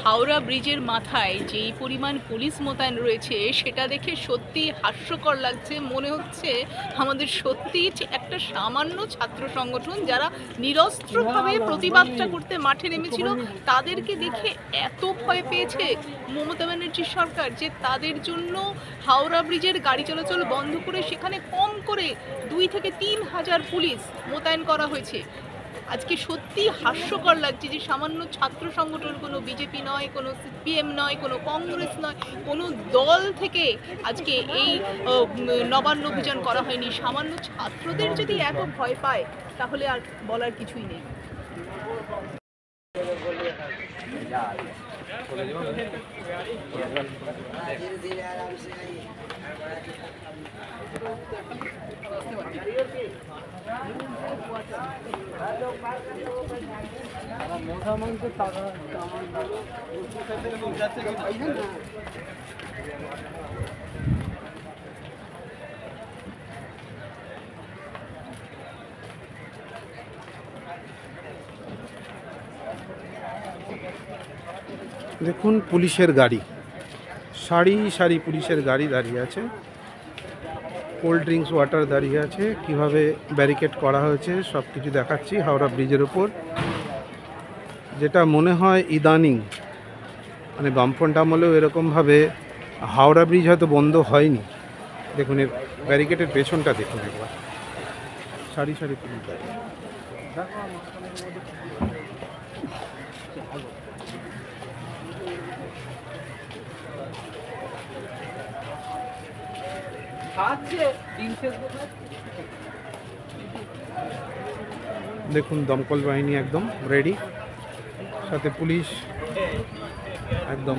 হাওড়া ব্রিজের মাথায় যেই পরিমাণ পুলিশ মোতায়েন রয়েছে সেটা দেখে সত্যি হাস্যকর লাগছে। মনে হচ্ছে আমাদের সত্যি একটা সামান্য ছাত্র সংগঠন যারা নিরস্ত্রভাবে প্রতিবাদটা করতে মাঠে নেমেছিল, তাদেরকে দেখে এত ভয় পেয়েছে মমতা ব্যানার্জির সরকার যে তাদের জন্য হাওড়া ব্রিজের গাড়ি চলাচল বন্ধ করে সেখানে কম করে 2 থেকে 3 হাজার পুলিশ মোতায়েন করা হয়েছে। আজকে সত্যি হাস্যকর লাগছে যে সামান্য ছাত্র সংগঠন, কোনো বিজেপি নয়, কোনো সিপিএম নয়, কোনো কংগ্রেস নয়, কোনো দল থেকে আজকে এই নবান্ন অভিযান করা হয়নি। সামান্য ছাত্রদের যদি এত ভয় পায় তাহলে আর বলার কিছুই নেই। দেখুন পুলিশের গাড়ি, সারি সারি পুলিশের গাড়ি দাঁড়িয়ে আছে, কোল্ড ড্রিঙ্কস ওয়াটার দাঁড়িয়ে আছে, কিভাবে ব্যারিকেড করা হয়েছে সব কিছু দেখাচ্ছি। হাওড়া ব্রিজের ওপর যেটা মনে হয় ইদানিং মানে বামফ্রন্ট আমলেও এরকমভাবে হাওড়া ব্রিজ হয়তো বন্ধ হয়নি। দেখুন এর ব্যারিকেডের পেছনটা দেখুন একবার, সারি সারি পুলিশ দাঁড়িয়ে। দেখুন দমকল বাহিনী একদম রেডি, সাথে পুলিশ একদম।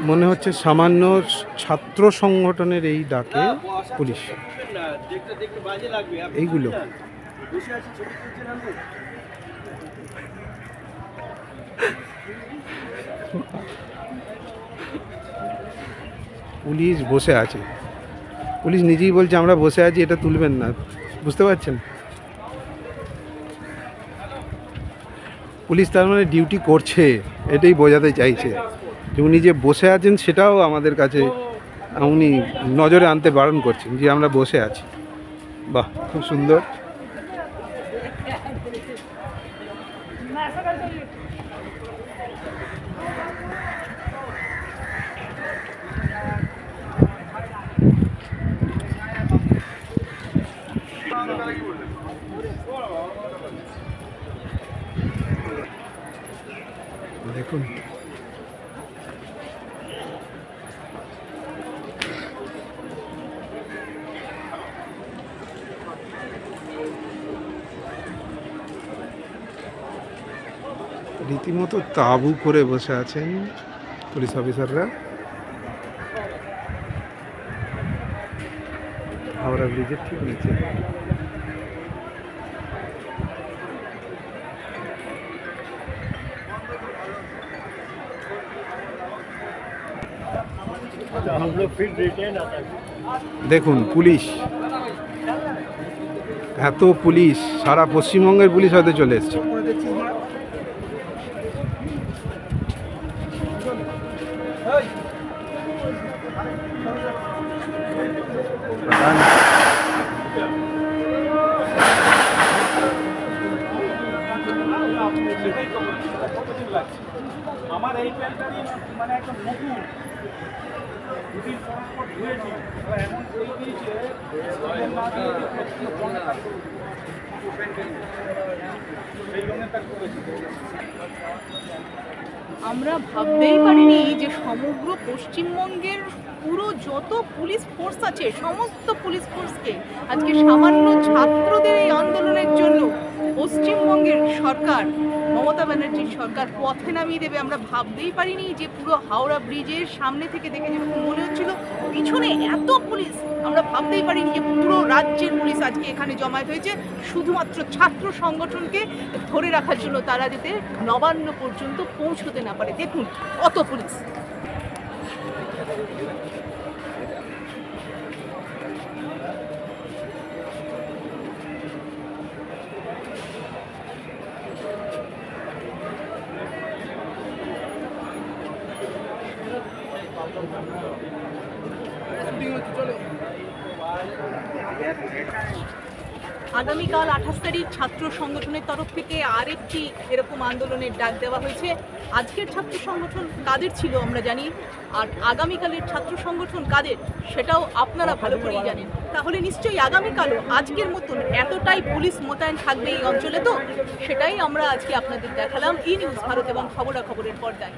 মনে হচ্ছে সামান্য ছাত্র সংগঠনের এই ডাকে পুলিশ এইগুলো। পুলিশ বসে আছে, পুলিশ নিজেই বলছে আমরা বসে আছি, এটা তুলবেন না, বুঝতে পারছেন? পুলিশ তার মানে ডিউটি করছে, এটাই বোঝাতে চাইছে যে উনি যে বসে আছেন সেটাও আমাদের কাছে উনি নজরে আনতে বারণ করছেন যে আমরা বসে আছি। বাহ, খুব সুন্দর। দেখুন রীতিমতো তাঁবু করে বসে আছেন পুলিশ অফিসাররা হাওড়া ব্রিজের ঠিক নিচে। দেখুন পুলিশ, এত পুলিশ, সারা পশ্চিমবঙ্গের পুলিশ হয়তো চলে এসছে। আমার এই প্যান্টটারই মানে একটা নতুন দুদিন পর ধুয়েছি, এমন এই দিয়েছে সেই জন্য তার করেছি। আমরা ভাবতেই পারিনি যে সমগ্র পশ্চিমবঙ্গের পুরো যত পুলিশ ফোর্স আছে সমস্ত পুলিশ ফোর্সকে আজকে সামান্য ছাত্রদের এই আন্দোলনের জন্য পশ্চিমবঙ্গের সরকার, মমতা ব্যানার্জির সরকার পথে নামিয়ে দেবে। আমরা ভাবতেই পারিনি যে পুরো হাওড়া ব্রিজের সামনে থেকে দেখে যেরকম মনে হচ্ছিল পিছনে এত পুলিশ, আমরা ভাবতেই পারিনি যে পুরো রাজ্যের পুলিশ আজকে এখানে জমায়েত হয়েছে শুধুমাত্র ছাত্র সংগঠনকে ধরে রাখার জন্য, তারা যাতে নবান্ন পর্যন্ত পৌঁছতে না পারে। দেখুন কত পুলিশ। আগামীকাল 28 তারিখ ছাত্র সংগঠনের তরফ থেকে আরেকটি এরকম আন্দোলনের ডাক দেওয়া হয়েছে। আজকের ছাত্র সংগঠন কাদের ছিল আমরা জানি, আর আগামীকালের ছাত্র সংগঠন কাদের সেটাও আপনারা ভালো করেই জানেন। তাহলে নিশ্চয়ই আগামীকালও আজকের মতন এতটাই পুলিশ মোতায়েন থাকবে এই অঞ্চলে, তো সেটাই আমরা আজকে আপনাদের দেখালাম ই নিউজ ভারত এবং খবরাখবরের পর্দায়।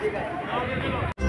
ঠিক আছে।